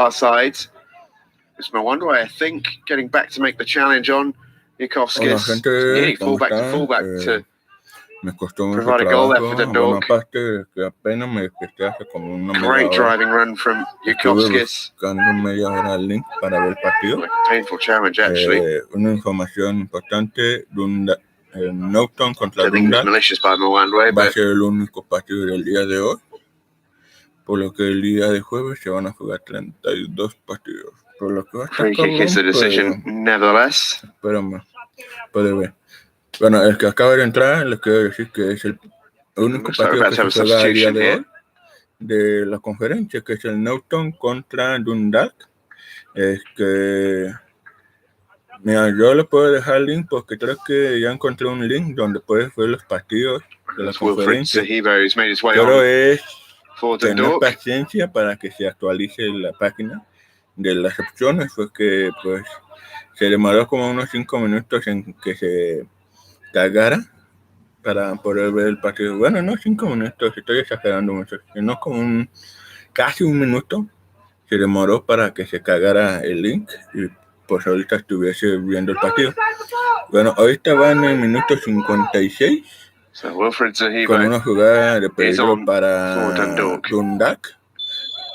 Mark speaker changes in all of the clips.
Speaker 1: far side. It's my one way, I think, getting back to make the challenge on Yukovskis. Nearly fullback to fullback to provide a goal there for Dundalk. Great driving run from Yukovskis. Painful challenge, actually.
Speaker 2: Una información importante, Newtown contra
Speaker 1: I think it was
Speaker 2: Dundalk
Speaker 1: malicious by Mwandwe,
Speaker 2: va a
Speaker 1: but
Speaker 2: ser el único partido del día de hoy, por lo que el día de jueves se van a jugar 32 partidos. Por lo que va a estar
Speaker 1: free kick is the decision, nevertheless.
Speaker 2: Espérame, puede ver. Bueno, el que acaba de entrar, les quiero decir que es el único partido que se juega el día de hoy de la conferencia, que es el Newtown contra Dundalk. Es que, mira, yo le puedo dejar el link porque creo que ya encontré un link donde puedes ver los partidos de la conferencia. Pero es tener paciencia para que se actualice la página de las opciones, porque pues se demoró como unos 5 minutos en que se cargara para poder ver el partido. Bueno, no 5 minutos, estoy exagerando mucho, sino como casi un minuto se demoró para que se cargara el link y pues ahorita estuviese viendo el partido. Bueno, ahorita van en el minuto 56 con una jugada de peligro para Dundalk.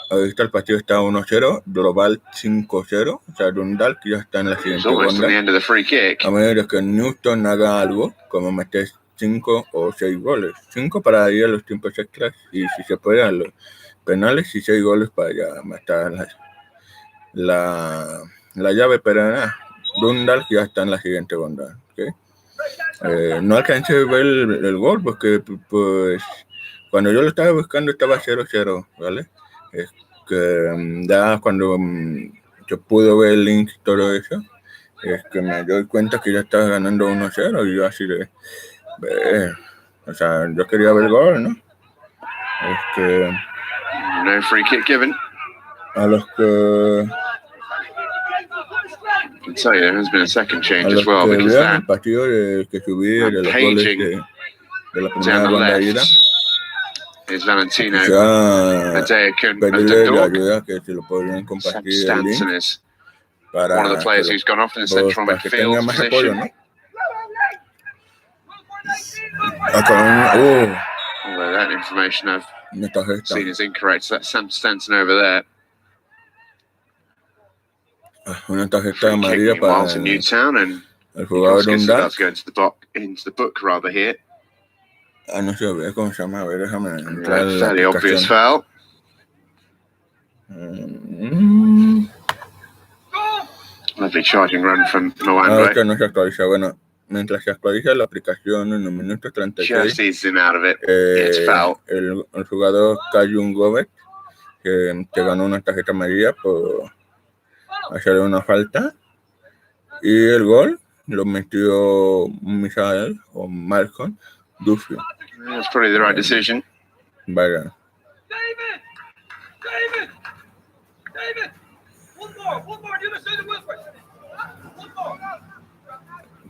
Speaker 2: Ahorita el partido está 1-0, global 5-0. O sea, Dundalk ya está en la siguiente ronda. A menos que Newtown haga algo, como meter 5 o 6 goles. 5 para ir a los tiempos extras y si se puede a los penales y 6 goles para ya matar la llave. Pero nada, Dundalk ya está en la siguiente ronda. ¿Okay? No alcancé a ver el gol porque pues cuando yo lo estaba buscando estaba 0-0, ¿vale? Es que ya cuando yo pude ver el link y todo eso, es que me doy cuenta que ya estaba ganando 1-0 y yo así de... o sea, yo quería ver el gol, ¿no? Es que...
Speaker 1: No free kick given.
Speaker 2: A los que...
Speaker 1: I can tell you there has been a second change as well, because that
Speaker 2: el partido que subí de los goles de la primera ronda de ida
Speaker 1: is Valentino
Speaker 2: pedirle la ayuda que se lo podrían compartir el link para
Speaker 1: one of the players who's gone off in the central midfield position.
Speaker 2: ¿No?
Speaker 1: Although that information I've seen is incorrect, so that's Sam Stanton over there.
Speaker 2: Una tarjeta amarilla para
Speaker 1: Newtown, and
Speaker 2: el jugador de Dundalk.
Speaker 1: Into the book rather here.
Speaker 2: No sé cómo se llama, a ver, déjame entrar.
Speaker 1: Fairly obvious foul. Lovely charging run from Mwandwe.
Speaker 2: No se actualiza. Bueno, mientras se actualiza la aplicación en el minuto 36,
Speaker 1: just eases him out of it. It's foul.
Speaker 2: El jugador Kayun Gobet, que ganó una tarjeta amarilla por hacer una falta, y el gol lo metió Michael o Malcolm Duffy.
Speaker 1: That's probably the right decision.
Speaker 2: Vaya.
Speaker 3: David! One more. You understand the whisper? One more.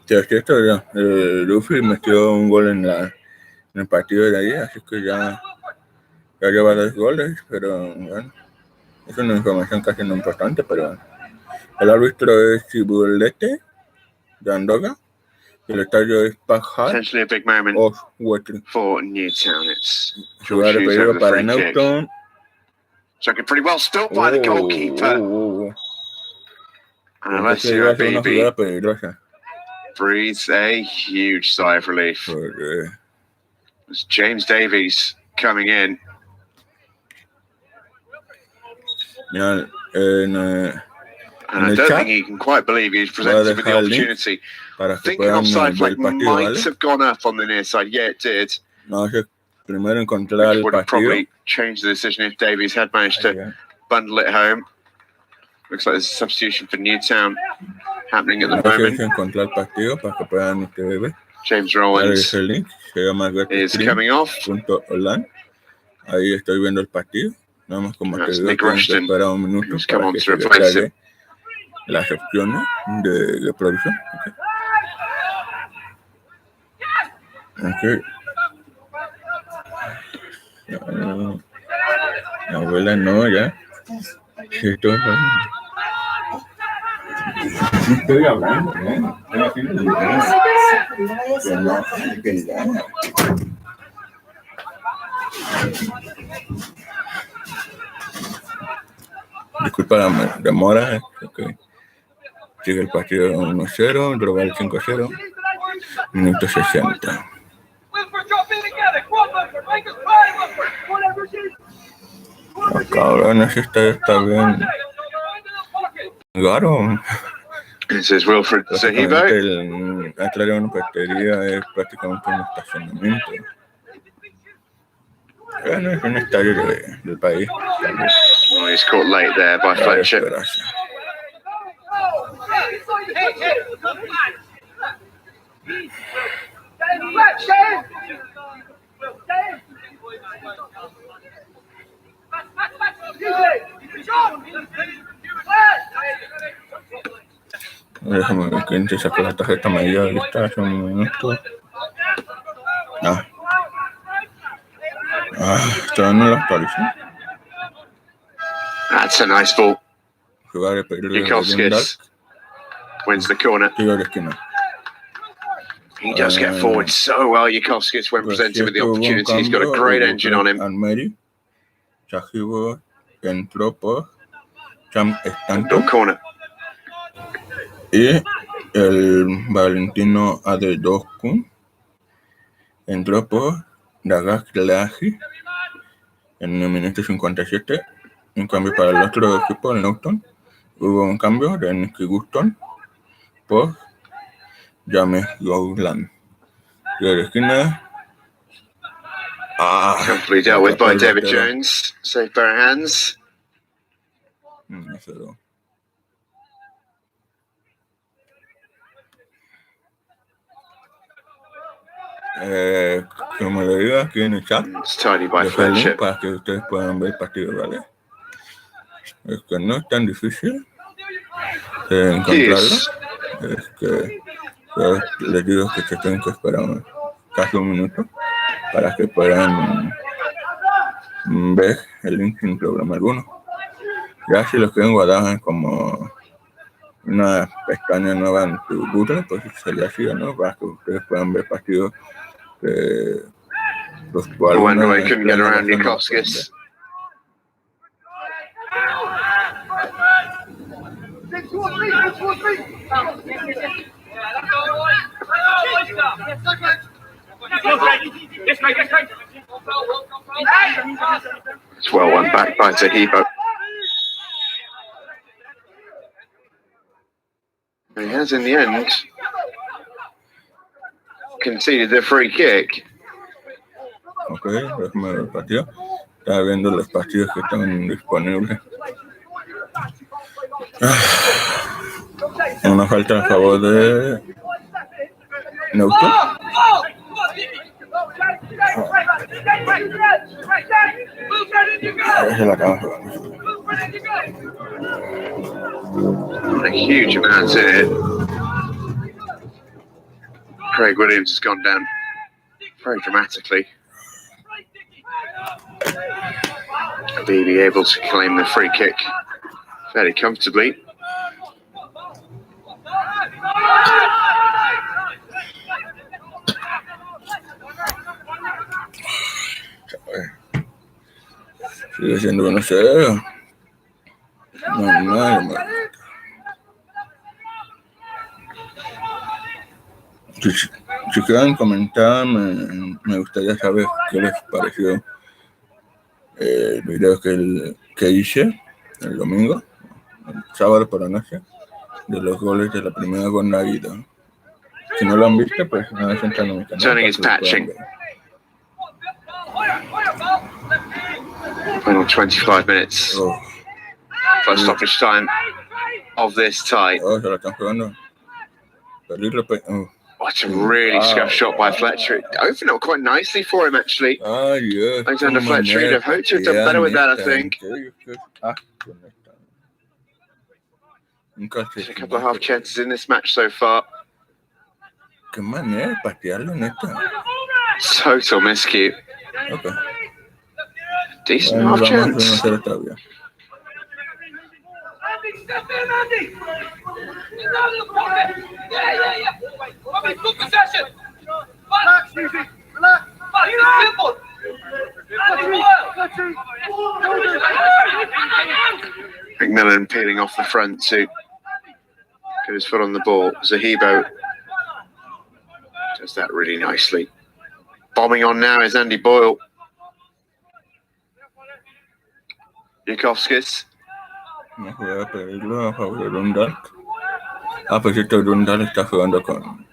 Speaker 2: Sí, es cierto, ya. Duffy metió un gol en el partido de ayer, así que ya lleva 2 goles, pero bueno, es una información casi no importante, pero el árbitro es Vuelta de Andorra. El estadio es
Speaker 1: Potentially a big moment for Newtown. It's
Speaker 2: jugar de peligro para Newtown.
Speaker 1: Chucked pretty well spilt by the goalkeeper. And unless you're a baby, breathes a huge sigh of relief. It's James Davies coming in.
Speaker 2: Yeah,
Speaker 1: and I don't think he can quite believe he's presented with the opportunity. Thinking offside flag might have gone up on the near side. Yeah, it did.
Speaker 2: No, primero encontrar el
Speaker 1: would have probably changed the decision if Davies had managed to bundle it home. Looks like there's a substitution for Newtown happening at the moment.
Speaker 2: Encontrar el partido para que puedan ver.
Speaker 1: James Rowlands is coming off.
Speaker 2: Ahí estoy viendo el partido. Nada más como te digo,
Speaker 1: Nick Rushton,
Speaker 2: esperar un minuto
Speaker 1: who's
Speaker 2: para
Speaker 1: come on
Speaker 2: que
Speaker 1: to
Speaker 2: se
Speaker 1: replace him.
Speaker 2: descargue las opciones de producción. Okay. La abuela no, ya. Sí, todo bien. Estoy hablando, ¿eh? Estoy haciendo el video. Que no, que ya. Disculpa la demora, okay. Sigue el partido 1-0, global 5-0, minuto 60. Cabrones, esta está bien. Claro.
Speaker 1: Ese es Wilfred Zahibo.
Speaker 2: El atrás de una pastelería es prácticamente un estacionamiento. Bueno, es un estadio del país.
Speaker 1: Oh, he's caught late there by Fletcher.
Speaker 2: Déjame ver quién se sacó la tarjeta amarilla de lista hace un minuto. Todavía no lo actualizó.
Speaker 1: That's a nice ball.
Speaker 2: Jugar el peligro de
Speaker 1: Dundalk wins the corner.
Speaker 2: Tiro de esquina.
Speaker 1: He does get forward so well, Yukovskis, when presented with the opportunity. He's got a great engine on him.
Speaker 2: Almeri, Zahibo entró por Cham Estanco.
Speaker 1: Corner.
Speaker 2: Y el Valentino Adedoscu entró por Dagas Laji en el minuto 57. En cambio, para el otro equipo, el Newtown, hubo un cambio de Nicky Guston por James Gowland. De la esquina.
Speaker 1: Comfortably dealt with by David Jones. Safe pair of hands.
Speaker 2: Como le digo aquí en el chat, para que ustedes puedan ver el partido, ¿vale? Es que no es tan difícil encontrarlo. Es que les digo que se tienen que esperar casi un minuto para que puedan ver el link sin problema alguno. Ya si los quieren guardar como una pestaña nueva en su Google, pues sería así, ¿no? Para que ustedes puedan ver partidos que los cuales
Speaker 1: no couldn't get around Yukovskis. It's well one back by Zahibo. He has in the end conceded the free kick.
Speaker 2: Ok, déjame ver el partido. Estaba viendo los partidos que están disponibles. Una falta a favor de Newtown. A ver si la acabamos jugando.
Speaker 1: A huge amount in it. Craig Williams has gone down very dramatically. Beebe able to claim the free kick fairly comfortably.
Speaker 2: Sigue siendo 1-0. No. Si quieren comentar, me gustaría saber qué les pareció el video que hice el domingo, el sábado por la noche, de los goles de la primera jornada. Si no lo han visto, pues nada, entrando en mi canal.
Speaker 1: Turning is patching. Final 25 minutes. First stoppage time of this tie.
Speaker 2: Se la están jugando. Peligro.
Speaker 1: What a really scuffed shot by Fletcher. It opened up quite nicely for him, actually.
Speaker 2: Yeah.
Speaker 1: Alexander Fletcher, he'd have hoped to have done better with that, I think. There's a couple of half chances in this match so far.
Speaker 2: Qué manera de patearlo, neta.
Speaker 1: Total miscue.
Speaker 2: Okay.
Speaker 1: Decent half chance.
Speaker 3: Step in, Andy! Get out of the pocket! Yeah. Come in, good possession! Relax, easy! Relax! It's simple!
Speaker 1: McMillan peeling off the front to get his foot on the ball. Zahibo does that really nicely. Bombing on now is Andy Boyle. Yukovskis.
Speaker 2: No juega peligro a favor de Dundalk. A propósito, Dundalk está jugando con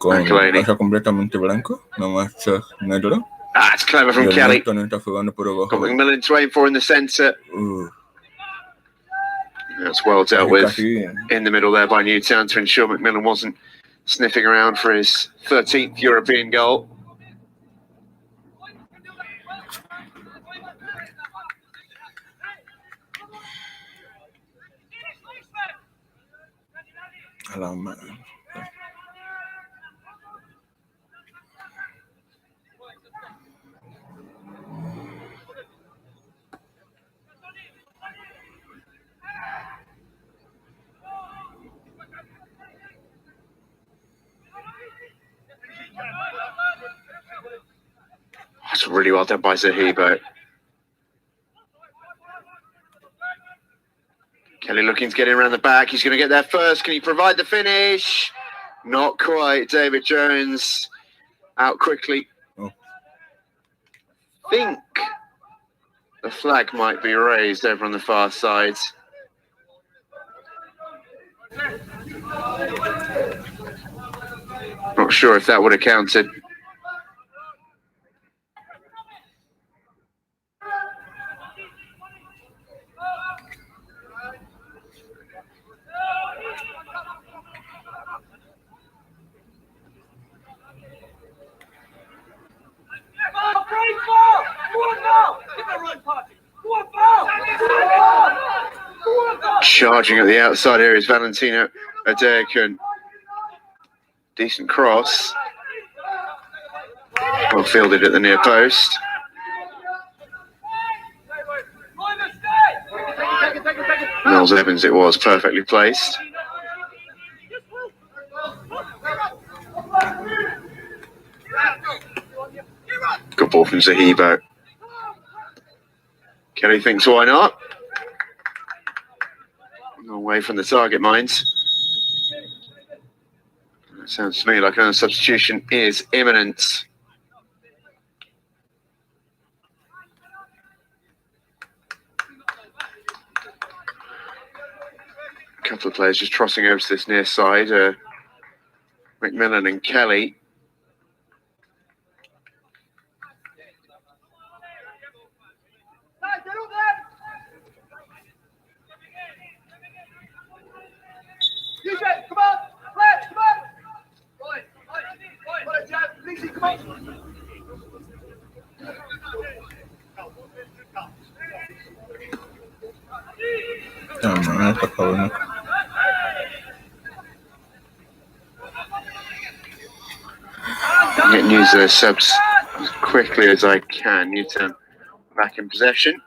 Speaker 2: pasa completamente blanco, nomás negro.
Speaker 1: It's clever from Kelly.
Speaker 2: Está jugando por
Speaker 1: Got McMillan to aim for in the centre. That's well dealt with in the middle there by Newtown to ensure McMillan wasn't sniffing around for his 13th European goal. That's really well done by Zahibo. Kelly looking to get in around the back. He's going to get there first. Can he provide the finish? Not quite. David Jones out quickly. Think the flag might be raised over on the far side. Not sure if that would have counted. Charging at the outside here is Valentino Adekin. Decent cross. Well fielded at the near post. Miles Evans it was, perfectly placed. Good ball from Zahibo. Kelly thinks, why not? Away from the target, minds. That sounds to me like another substitution is imminent. A couple of players just trotting over to this near side. McMillan and Kelly. Getting use of their subs as quickly as I can. Newtown back in possession.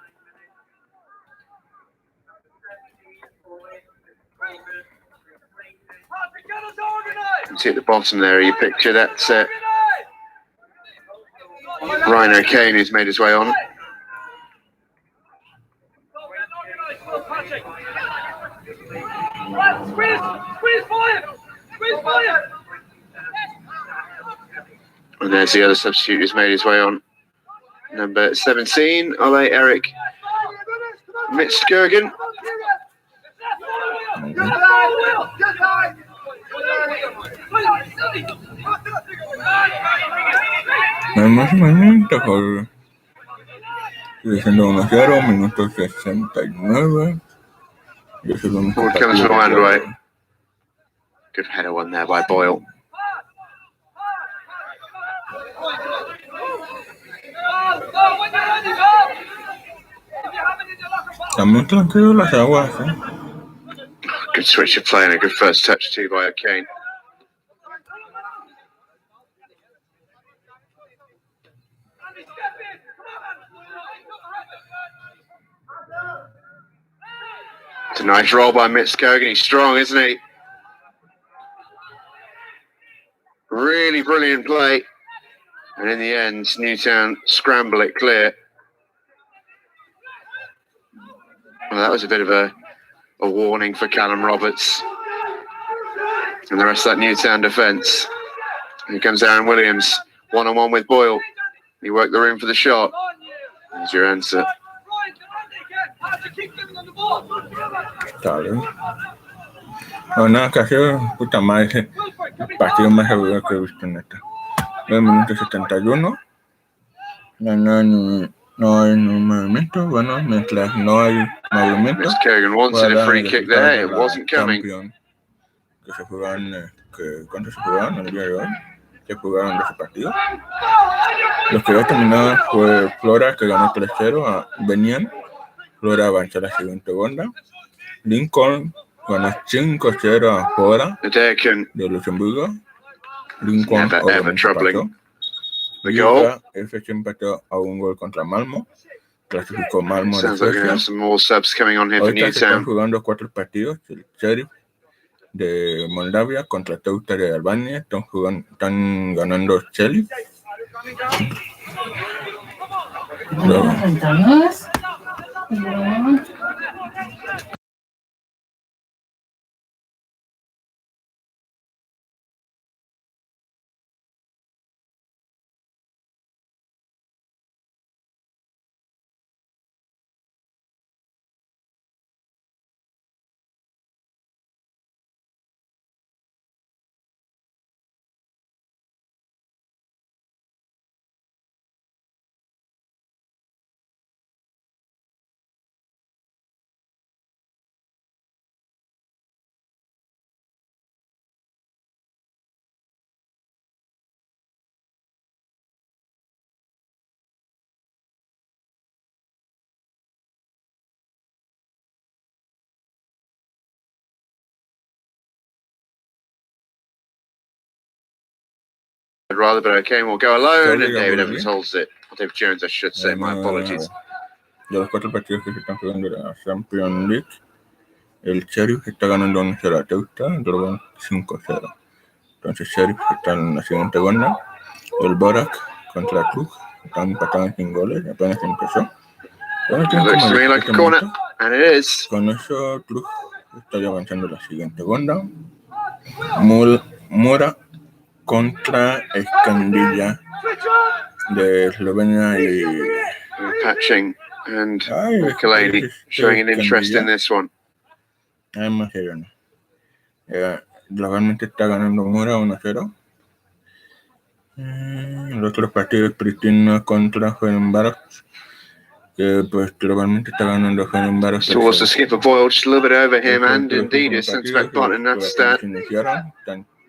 Speaker 1: You can see at the bottom there, you picture that's Ryan O'Kane who's made his way on. And there's the other substitute who's made his way on. Number 17, Ole Erik Mitskirgen.
Speaker 2: Más o menos, diciendo 1-0, minuto 69.
Speaker 1: Forward comes from Andway. Good header one there by Boyle.
Speaker 2: Estamos tranquilos las aguas,
Speaker 1: Good switch of play and a good first touch too by O'Kane. It's a nice roll by Mitch Kogan. He's strong, isn't he? Really brilliant play. And in the end, Newtown scramble it clear. Well, that was a bit of a warning for Callum Roberts and the rest of that Newtown defence. Here comes Aaron Williams, one-on-one with Boyle. He worked the room for the shot. There's your answer.
Speaker 2: No, casi puta madre, el partido más aburrido que he visto, neta. 9 minutos 71. No hay movimiento. Bueno, mientras no hay movimiento.
Speaker 1: Mitch Kogan wanted a free kick there. It wasn't coming.
Speaker 2: Que se jugaron, ¿cuántos se jugaron el día de hoy? Se jugaron 12 partidos. Los que ya terminaron fue Flora, que ganó 3-0 a Benian. Flora avanzó a la siguiente ronda. Lincoln ganó 5-0 a Fora de Luxemburgo. Lincoln pasó. Liga FC empató a un gol contra Malmo. Clasificó Malmo de Suecia. Ahorita se están jugando 4 partidos. El Sheriff de Moldavia contra Teuta de Albania. Están ganando Sheriff.
Speaker 1: Rather, but okay, we'll go alone, and David Evans holds it. David Jones, I should say, my apologies.
Speaker 2: De los 4 partidos que se están jugando de la Champions League, el Sheriff está ganando 1-0 a Teuta, Dorban 5-0. Entonces Sheriff está en la siguiente ronda. El Borac contra Cluj están empatados sin goles, apenas empezó.
Speaker 1: Looks to me like a corner, and it is.
Speaker 2: Con eso Cluj estaría avanzando a la siguiente ronda. Mora contra Escandilla de Eslovenia y
Speaker 1: Patching and Kalady showing an interest in this one.
Speaker 2: Más serio, ¿no? Globalmente está ganando Mora 1-0. Los otros partidos, Pristina contra Fenerbahce, que pues globalmente está ganando Fenerbahce.
Speaker 1: Towards the skipper Boyle, just a little bit over him, and indeed his centre-back partner, that's that.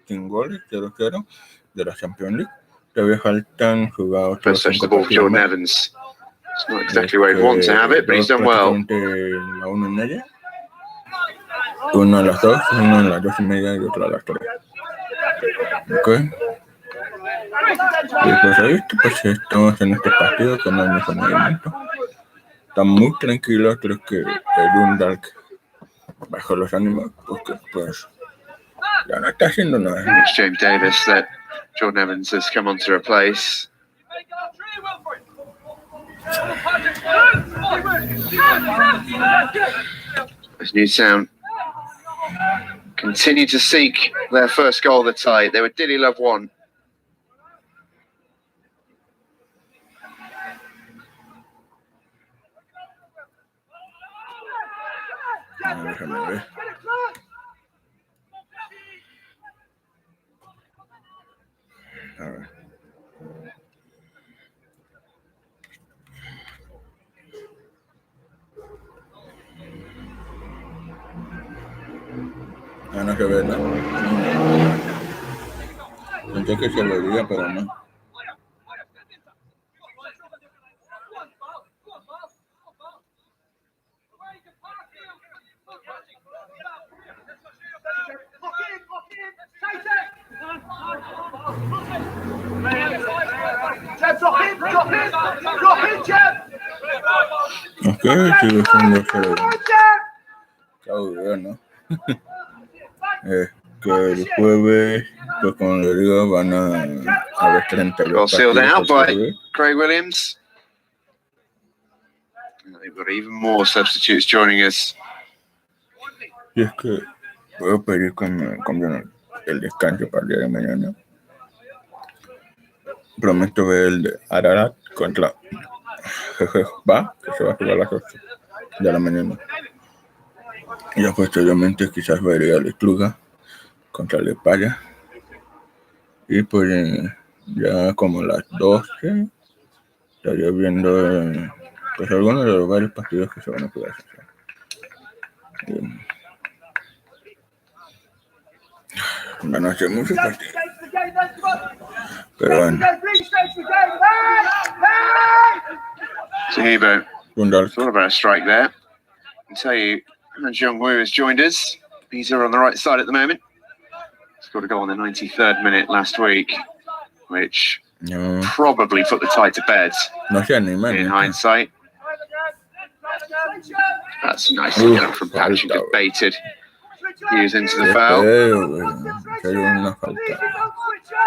Speaker 2: Sin goles, 0-0 de la Champions League. Todavía faltan jugar otros 5
Speaker 1: partidos. Jordan Evans. It's not exactly where he'd want to have it, but he's done well.
Speaker 2: La 1:30. Uno a las 2, uno a las 2:30 y otro a las 3. Ok. Y pues ahí pues estamos en este partido que no hay mucho movimiento. Están muy tranquilos, creo que el Dundalk bajó los ánimos porque pues ya no está haciendo nada.
Speaker 1: It's James Davis that Jordan Evans has come on to replace. As Newtown continue to seek their first goal of the tie. They were Dilly Love 1.
Speaker 2: Déjame ver. A ver. No se ve nada. Pensé que se veía, pero no. Ok, sigue siendo 0. bueno. Que el jueves, pues como le digo, van a haber 32
Speaker 1: Well sealed
Speaker 2: partidos
Speaker 1: out
Speaker 2: el
Speaker 1: by
Speaker 2: jueves.
Speaker 1: Craig Williams. They've got even more substitutes joining us.
Speaker 2: Y es que puedo pedir que me compren el descanso para el día de mañana. Prometo ver el de Ararat contra Va, que se va a jugar a las 8 de la mañana. Y ya posteriormente quizás vería el Cluga contra el Paya. Y pues ya como a las 12 estaría viendo pues algunos de los varios partidos que se van a jugar. Una noche mucho partido. Pero bueno.
Speaker 1: Zahibo
Speaker 2: Dundalk.
Speaker 1: thought about a strike there. I can tell you, Jung-woo has joined us. He's on the right side at the moment. Scored a goal in the 93rd minute last week, which probably put the tie to bed in hindsight. That's nice to get from Patrick, debated. He was into the foul.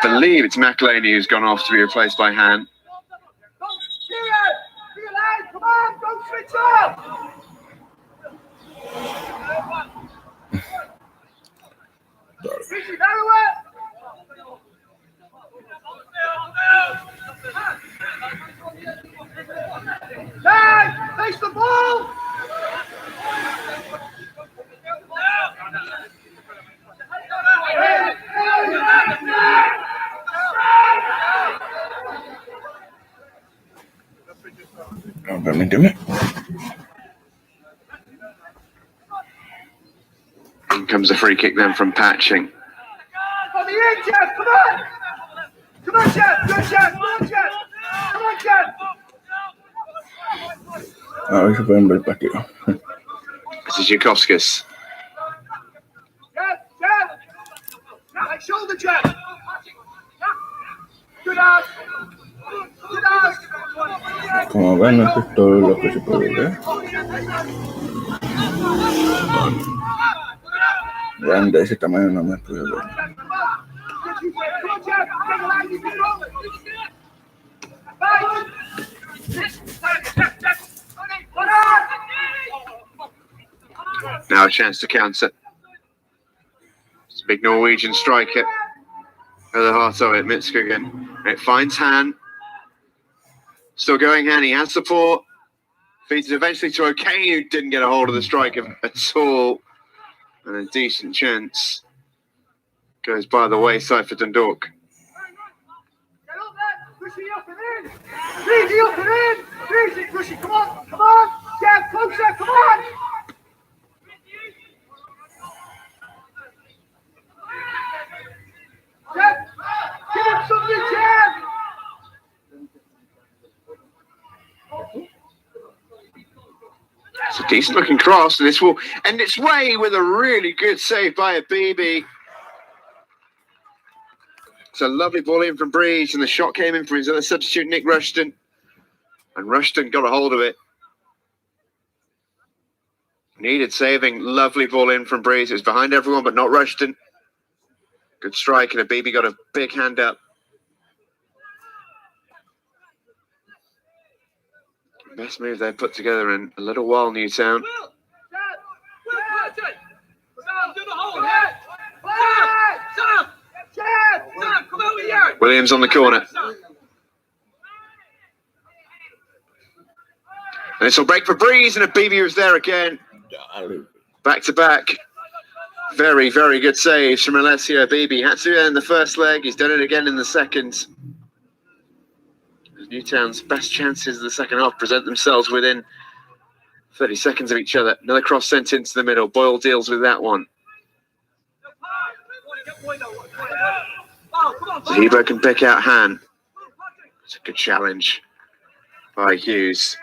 Speaker 1: I believe it's McElhaney who's gone off to be replaced by Han.
Speaker 3: Come on, don't switch off! Hey, face the ball!
Speaker 2: Permíteme.
Speaker 1: In comes a free kick then from Patching.
Speaker 3: On the end, Jeff, come on! Come on, Jeff! Good, Jeff! Come on, Jeff! Come on, Jeff!
Speaker 2: A ver si pueden ver el partido.
Speaker 1: This is Yukovskis.
Speaker 3: Jeff! Jeff! Right shoulder, Jeff! Good ass! Good ass!
Speaker 2: Como ven, eso es todo lo que se puede ver. Vean, de ese tamaño no me pude ver.
Speaker 1: Now a chance to counter. It's a big Norwegian striker. At the heart of it, Mitska again. It finds Han. Still going Han, he has support. Feeds it eventually to O'Kane, who didn't get a hold of the striker at all. And a decent chance goes by the wayside for Dundalk.
Speaker 3: Easy up and in! Easy, Rushy, come on! Come on! Jeff, closer, come on! Jeff, give him something, Jeff!
Speaker 1: It's a decent looking cross, and this will end its way with a really good save by Abibi. It's a lovely ball in from Breeze, and the shot came in from his other substitute, Nick Rushton. And Rushton got a hold of it. Needed saving. Lovely ball in from Breeze. It was behind everyone, but not Rushton. Good strike, and Abibi got a big hand up. Best move they've put together in a little while, Newtown. Williams on the corner. And this will break for Breeze, and Abibi was there again. Back to back. Very, very good saves from Alessio Abibi. Had to do it in the first leg. He's done it again in the second. Newtown's best chances of the second half present themselves within 30 seconds of each other. Another cross sent into the middle. Boyle deals with that one. Zahibo can pick out Han. It's a good challenge by Hughes.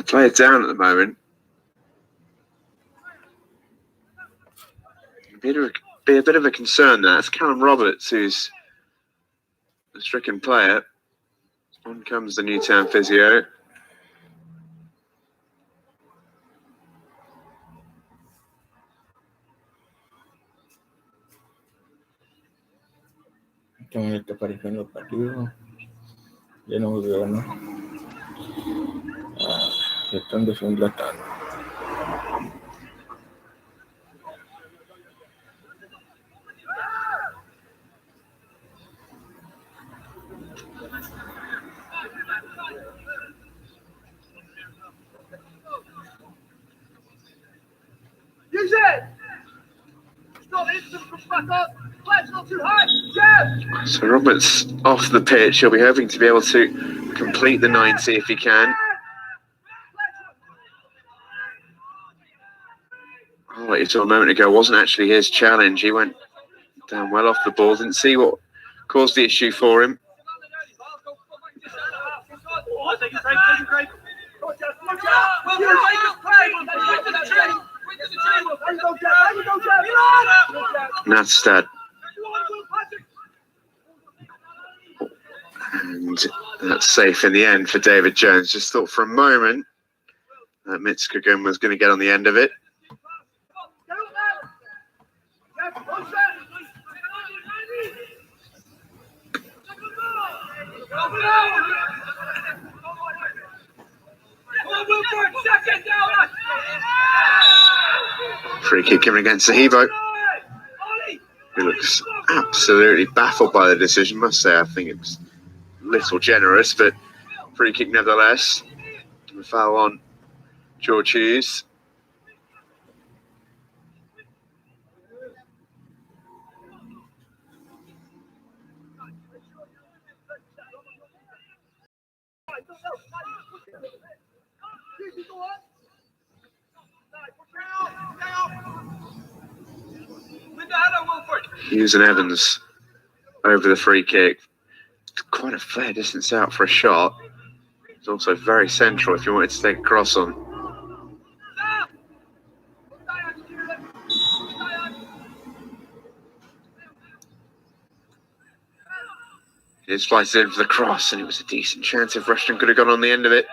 Speaker 1: Play it down at the moment. Be a bit of a concern there. That's Callum Roberts, who's a stricken player. On comes the Newtown physio.
Speaker 2: ¿Cómo está apareciendo el partido? Ya no veo, ¿no? Se están desenglatando.
Speaker 3: Use it! Stop it, come back up. Flags not too high. Jab!
Speaker 1: So Roberts off the pitch. He'll be hoping to be able to complete the 90 if he can. Oh, what you saw a moment ago wasn't actually his challenge. He went down well off the ball. Didn't see what caused the issue for him. Nadstad. And that's safe in the end for David Jones. Just thought for a moment that Mitskagun was going to get on the end of it. Free kick given against Zahibo, who looks absolutely baffled by the decision, must say. I think it was a little generous, but free kick nevertheless. A foul on George Hughes. Hughes and Evans over the free kick. Quite a fair distance out for a shot. It's also very central if you wanted to take a cross on. It slices in for the cross, and it was a decent chance if Rushton could have gone on the end of it.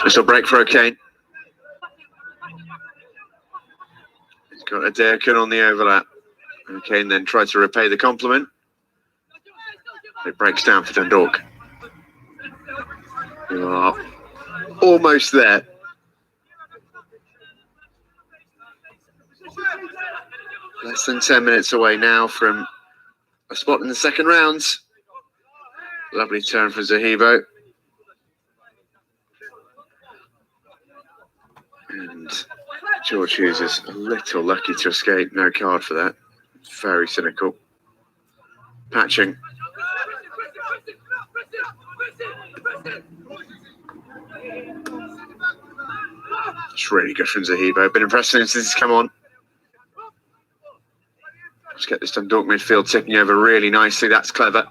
Speaker 1: Little break for O'Kane. He's got Adairkin on the overlap. O'Kane then tries to repay the compliment. It breaks down for Dundalk. You are almost there. Less than 10 minutes away now from a spot in the second round. Lovely turn for Zahibo. And George Hughes is a little lucky to escape. No card for that. Very cynical. Patching. It's really good from Zahibo. Been impressive since he's come on. Let's get this Dundalk midfield ticking over really nicely. That's clever.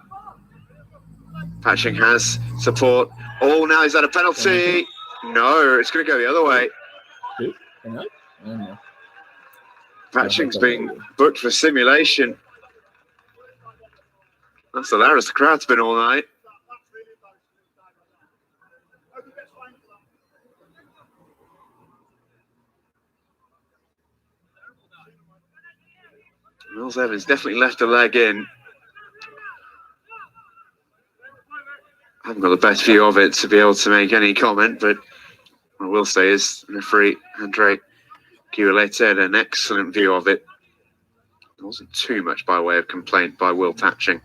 Speaker 1: Patching has support. Oh, now he's had a penalty. No, it's going to go the other way. Patching's been booked for simulation. That's hilarious. The crowd's been all night. Mills Evans definitely left a leg in. I haven't got the best view of it to be able to make any comment, but what I will say is referee Andre Guillet had an excellent view of it. There wasn't too much by way of complaint by Will Patching.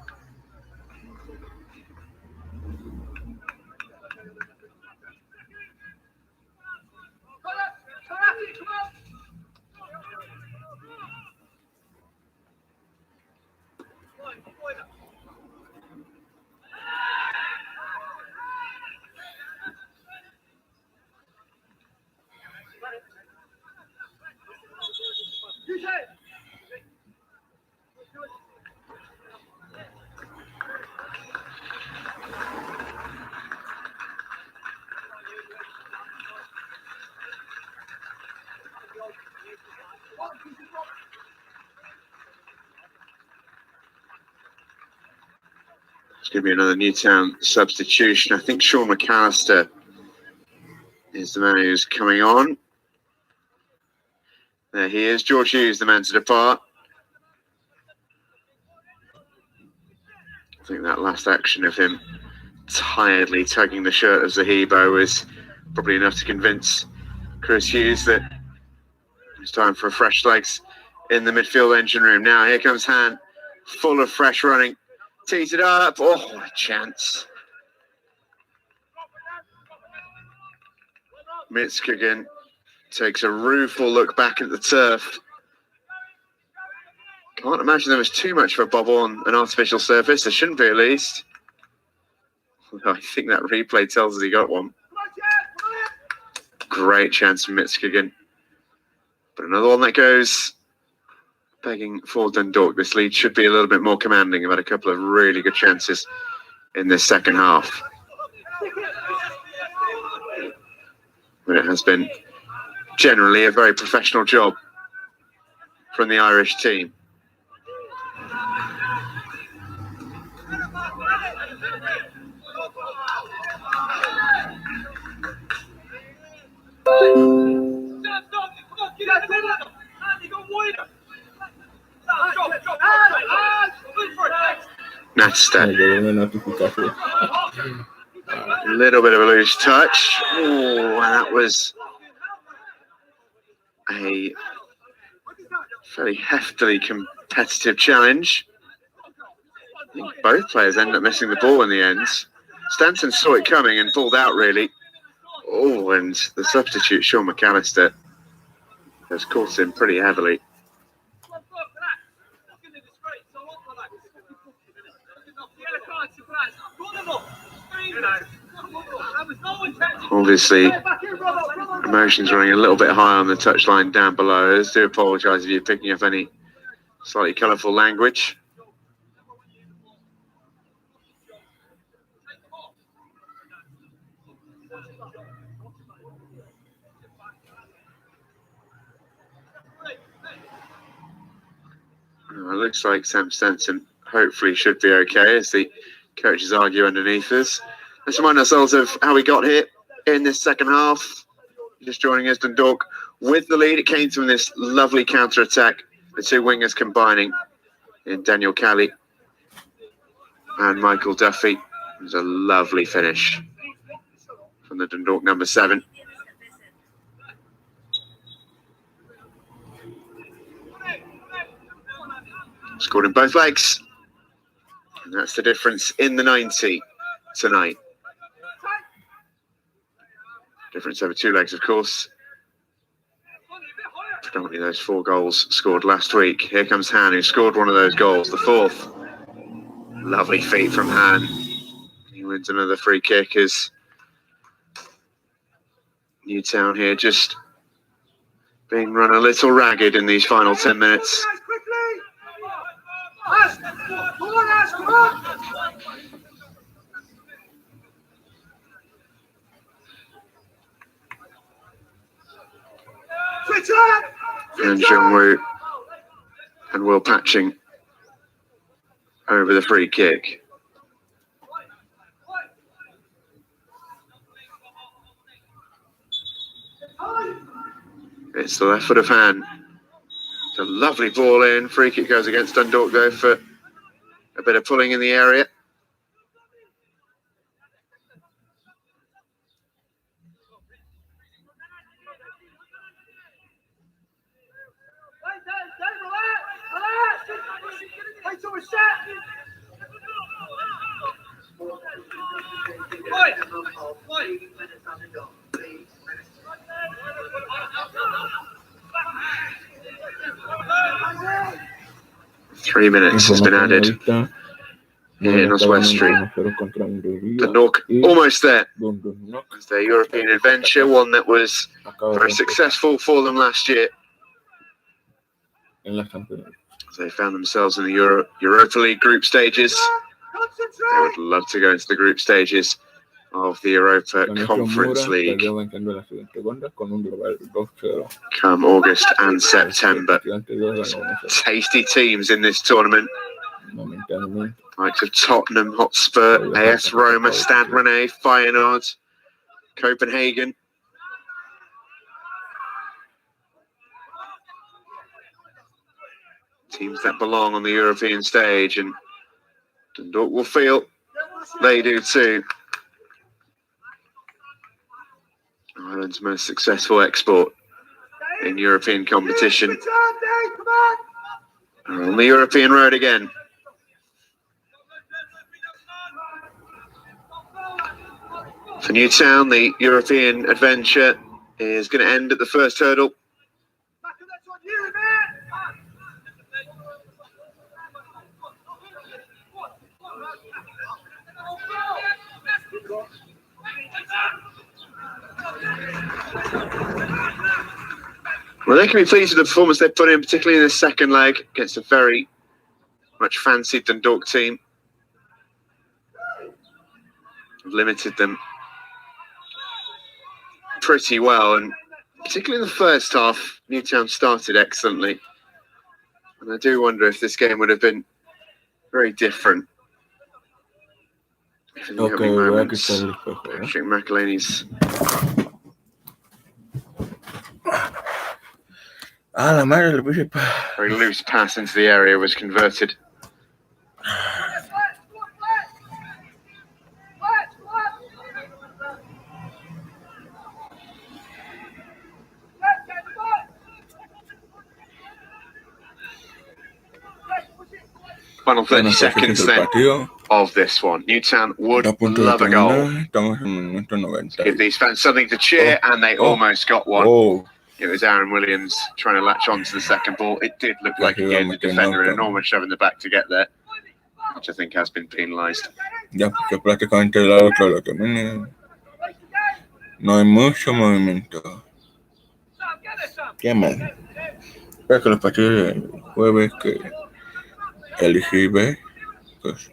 Speaker 1: It's going to be another Newtown substitution. I think Sean McAllister is the man who's coming on. There he is. George Hughes, the man to depart. I think that last action of him tiredly tugging the shirt of Zahibo was probably enough to convince Chris Hughes that it's time for fresh legs in the midfield engine room. Now here comes Han, full of fresh running. Tees it up. Oh, what a chance. Mitskigan takes a rueful look back at the turf. Can't imagine there was too much of a bubble on an artificial surface. There shouldn't be, at least. I think that replay tells us he got one. Great chance from Mitskigan. But another one that goes begging for Dundalk. This lead should be a little bit more commanding. I've had a couple of really good chances in this second half. But it has been generally a very professional job from the Irish team. Natstad. A little bit of a loose touch. Oh, and that was a fairly heftily competitive challenge. I think both players ended up missing the ball in the end. Stanton saw it coming and pulled out, really. Oh, and the substitute, Sean McAllister, has caught him pretty heavily. Obviously, emotions running a little bit high on the touchline down below. I do apologise if you're picking up any slightly colourful language. It looks like Sam Stanton hopefully should be okay as the coaches argue underneath us. Let's remind ourselves of how we got here in this second half. Just joining us, Dundalk with the lead. It came from this lovely counter-attack. The two wingers combining in Daniel Kelly and Michael Duffy. It was a lovely finish from the Dundalk number 7. Scored in both legs. And that's the difference in the 90 tonight. Difference over 2 legs, of course. Predominantly those 4 goals scored last week. Here comes Han, who scored one of those goals, the 4th. Lovely feet from Han. He wins another free kick as Newtown here just being run a little ragged in these final 10 minutes. And Jungwoo and Will Patching over the free kick. It's the left foot of Han. It's a lovely ball in. Free kick goes against Dundalk though for a bit of pulling in the area. Three minutes has been added here in Northwest Street. Dundalk almost there. It's their European adventure, one that was very successful for them last year. They found themselves in the Europa League group stages. They would love to go into the group stages of the Europa Conference League come August and September. Some tasty teams in this tournament. Likes of Tottenham Hotspur, AS Roma, Stade Rennais, Feyenoord, Copenhagen. Teams that belong on the European stage, and Dundalk will feel they do too. Ireland's most successful export in European competition. Are on the European road again. For Newtown, the European adventure is going to end at the first hurdle. Well, they can be pleased with the performance they've put in, particularly in the second leg against a very much fancied Dundalk team. Limited them pretty well, and particularly in the first half, Newtown started excellently. And I do wonder if this game would have been very different. In the opening moments, Patrick McElhaney's
Speaker 2: la madre, le puse
Speaker 1: very loose pass into the area was converted. Final 30 seconds then of this one. Newtown would love a goal. Give these fans something to cheer, and they almost got one. It was Aaron Williams trying to latch on to the second ball. It did look like he gave the defender an enormous shove in the back to get there, which I think has been penalised.
Speaker 2: Ya, porque prácticamente el lado otro lo termina. No hay mucho movimiento. Qué mal. Pero que los partidos del jueves que elegí ver, pues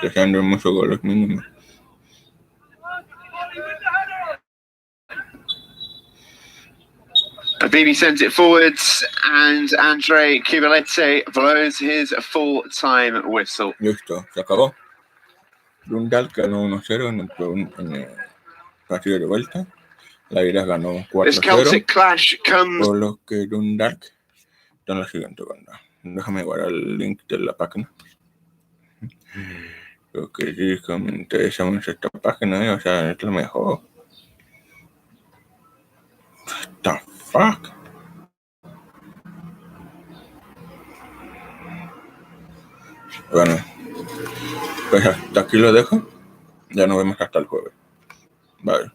Speaker 2: que sean de muchos goles mínimos.
Speaker 1: Bibi sends it forwards, and Andre Kibalete blows his full-time whistle.
Speaker 2: Listo, se acabó. Dundalk ganó 1-0 en el partido de vuelta. La ida ganó 4-0.
Speaker 1: This Celtic clash comes.
Speaker 2: Por lo que Dundalk está en la siguiente ronda. Déjame guardar el link de la página. Lo que sí que me interesa mucho esta página, o sea, es lo mejor. What the fuck? Bueno, pues hasta aquí lo dejo. Ya nos vemos hasta el jueves. Bye.